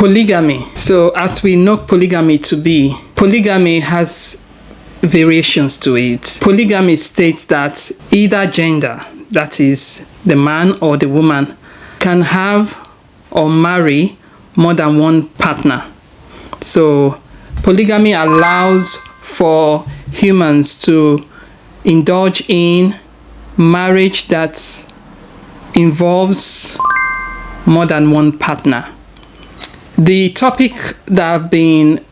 Polygamy. So as we know polygamy to be, polygamy has variations to it. Polygamy states that either gender, that is the man or the woman, can have or marry more than one partner. So polygamy allows for humans to indulge in marriage that involves more than one partner. The topic that I've been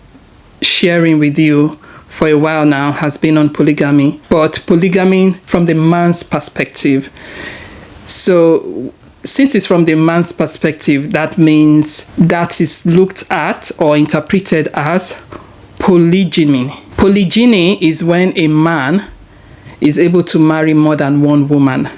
sharing with you for a while now has been on polygamy, but polygamy from the man's perspective. So since it's from the man's perspective, that means that is looked at or interpreted as polygyny. Polygyny is when a man is able to marry more than one woman,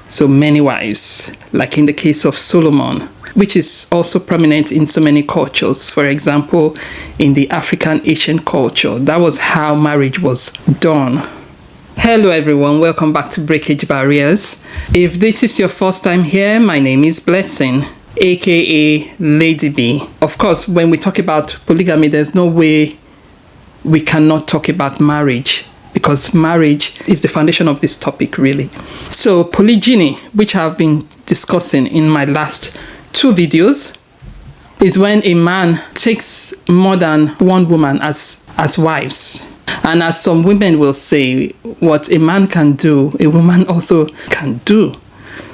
so many wives, like in the case of Solomon, which is also prominent in so many cultures. For example, in the African ancient culture, that was how marriage was done. Hello everyone, welcome back to Breakage Barriers. If this is your first time here, my name is Blessing, aka Lady B. Of course, when we talk about polygamy, there's no way we cannot talk about marriage, because marriage is the foundation of this topic, really. So polygyny, which I've been discussing in my last 2 videos, is when a man takes more than one woman as wives. And as some women will say, what a man can do, a woman also can do.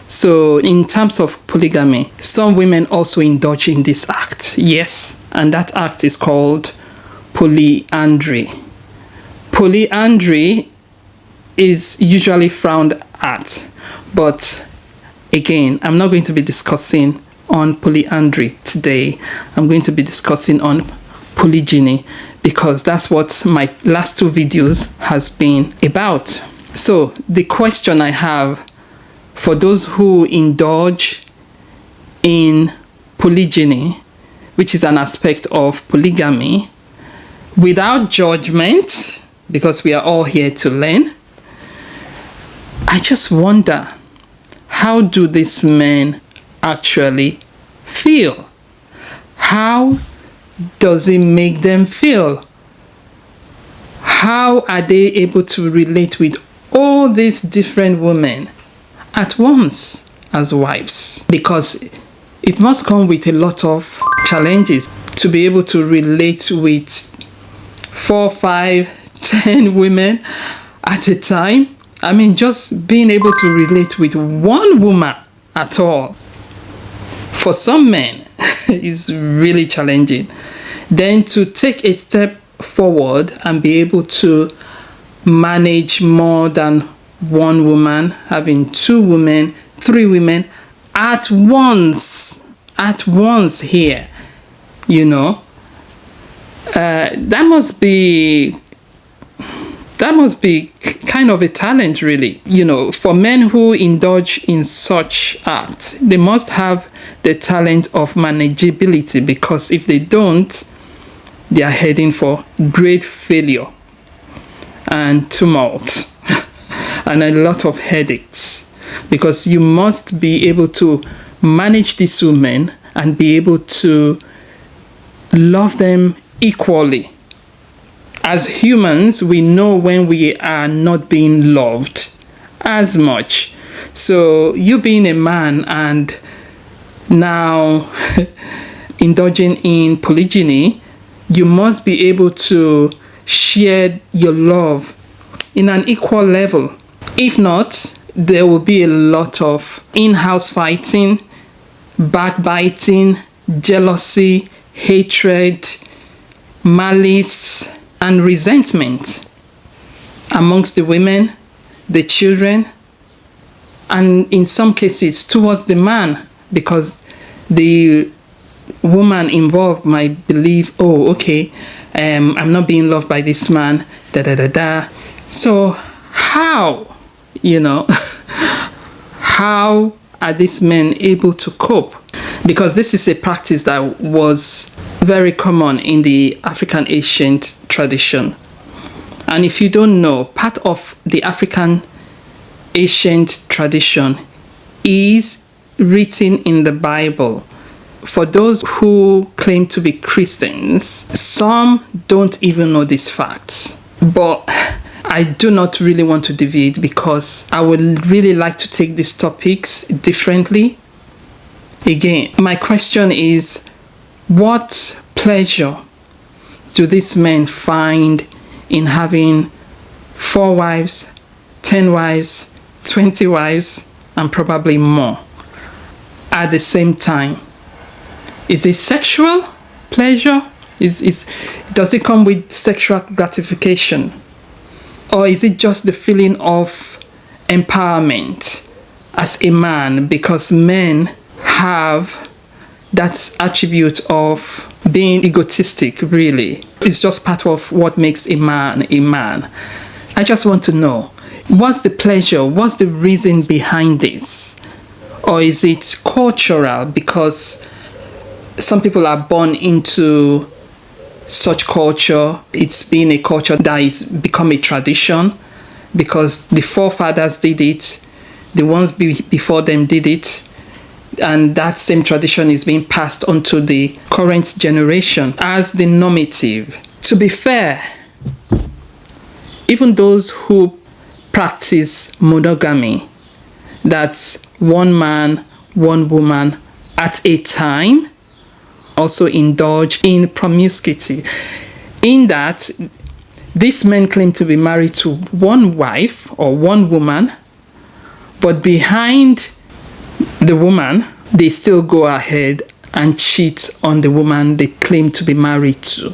So in terms of polygamy, some women also indulge in this act. Yes, and that act is called polyandry. Polyandry is usually frowned at, but again, I'm not going to be discussing on polyandry today. I'm going to be discussing on polygyny, because that's what my last 2 videos has been about. So the question I have for those who indulge in polygyny, which is an aspect of polygamy, without judgment, because we are all here to learn, I just wonder, how do these men actually feel? How does it make them feel? How are they able to relate with all these different women at once as wives? Because it must come with a lot of challenges to be able to relate with 4, 5, 10 women at a time. I mean, just being able to relate with one woman at all, for some men, is really challenging. Then to take a step forward and be able to manage more than one woman, having 2 women, 3 women at once here, you know, that must be kind of a talent, really. You know, for men who indulge in such acts, they must have the talent of manageability, because if they don't, they are heading for great failure and tumult and a lot of headaches, because you must be able to manage these women and be able to love them equally. As humans, we know when we are not being loved as much. So you being a man and now indulging in polygyny, you must be able to share your love in an equal level. If not, there will be a lot of in-house fighting, backbiting, jealousy, hatred, malice, and resentment amongst the women, the children, and in some cases towards the man, because the woman involved might believe, oh, okay, I'm not being loved by this man, So how, how are these men able to cope? Because this is a practice that was very common in the African ancient tradition. And if you don't know, part of the African ancient tradition is written in the Bible. for those who claim to be Christians, some don't even know these facts. But I do not really want to deviate because I would really like to take these topics differently. Again, my question is, what pleasure do these men find in having 4 wives, 10 wives, 20 wives, and probably more at the same time? Is it sexual pleasure? Does it come with sexual gratification? Or is it just the feeling of empowerment as a man? Because men have that attribute of being egotistic, really. It's just part of what makes a man a man. I just want to know, what's the pleasure? What's the reason behind this? Or is it cultural because some people are born into such culture? It's been a culture that is become a tradition because the forefathers did it, the ones before them did it, and that same tradition is being passed on to the current generation as the normative. To be fair, even those who practice monogamy, that's one man, one woman at a time, also indulge in promiscuity. In that, these men claim to be married to one wife or one woman, but behind the woman, they still go ahead and cheat on the woman they claim to be married to.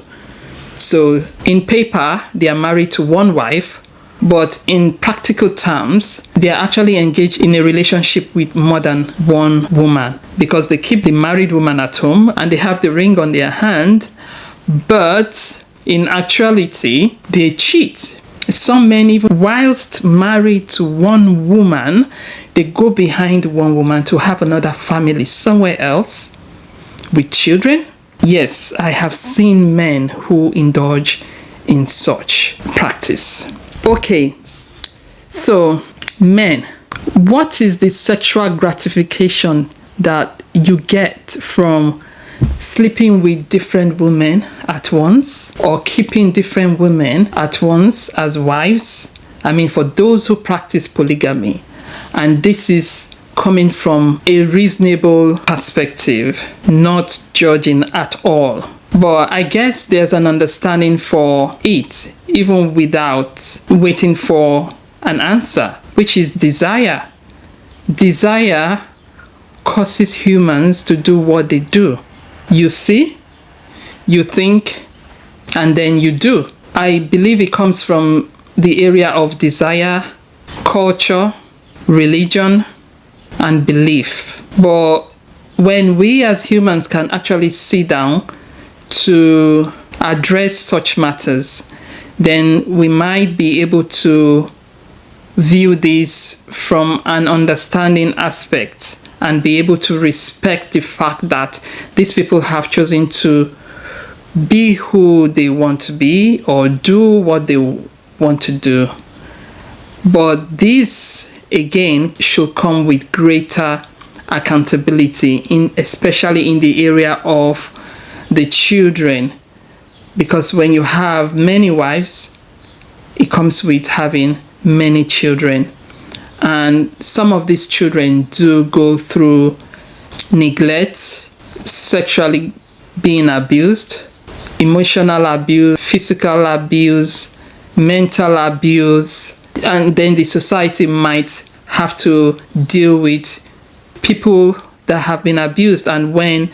So in paper, they are married to one wife, but in practical terms, they are actually engaged in a relationship with more than one woman because they keep the married woman at home and they have the ring on their hand, but in actuality, they cheat. Some men, even whilst married to one woman, they go behind one woman to have another family somewhere else with children. Yes, I have seen men who indulge in such practice. Okay, so men, what is the sexual gratification that you get from sleeping with different women at once or keeping different women at once as wives? I mean, for those who practice polygamy, and this is coming from a reasonable perspective, not judging at all. But I guess there's an understanding for it, even without waiting for an answer, which is desire. Desire causes humans to do what they do. You see, you think, and then you do. I believe it comes from the area of desire, culture, religion, and belief. But when we as humans can actually sit down to address such matters, then we might be able to view this from an understanding aspect and be able to respect the fact that these people have chosen to be who they want to be or do what they want to do. But this, again, should come with greater accountability, especially in the area of the children, because when you have many wives, it comes with having many children, and some of these children do go through neglect, sexually being abused, emotional abuse, physical abuse, mental abuse, and then the society might have to deal with people that have been abused. And when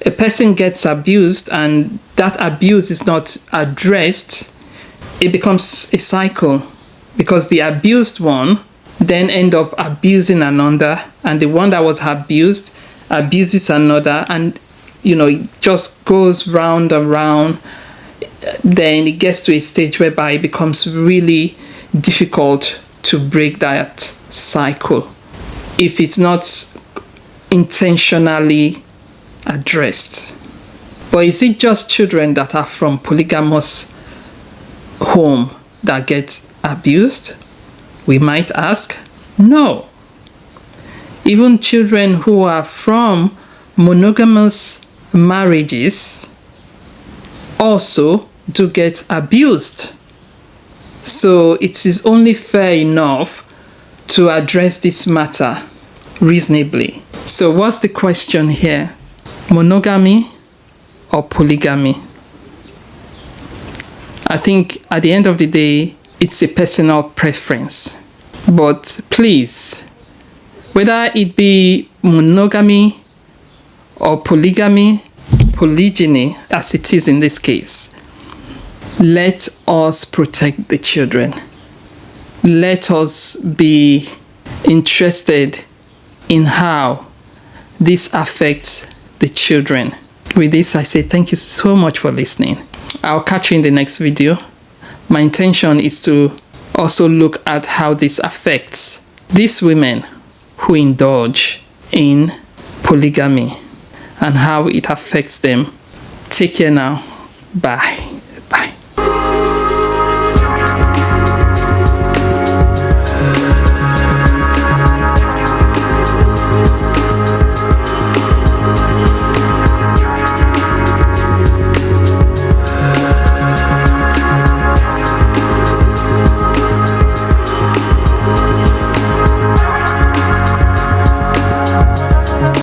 a person gets abused and that abuse is not addressed, it becomes a cycle, because the abused one then end up abusing another, and the one that was abused abuses another, and it just goes round and round. Then it gets to a stage whereby it becomes really difficult to break that cycle if it's not intentionally addressed. But is it just children that are from polygamous home that get abused? We might ask. No. Even children who are from monogamous marriages also do get abused. So it is only fair enough to address this matter reasonably. So what's the question here? Monogamy or polygamy? I think at the end of the day, it's a personal preference. But please, whether it be monogamy or polygamy, polygyny, as it is in this case, let us protect the children. Let us be interested in how this affects the children. With this, I say thank you so much for listening. I'll catch you in the next video. My intention is to also look at how this affects these women who indulge in polygamy and how it affects them. Take care now. Bye.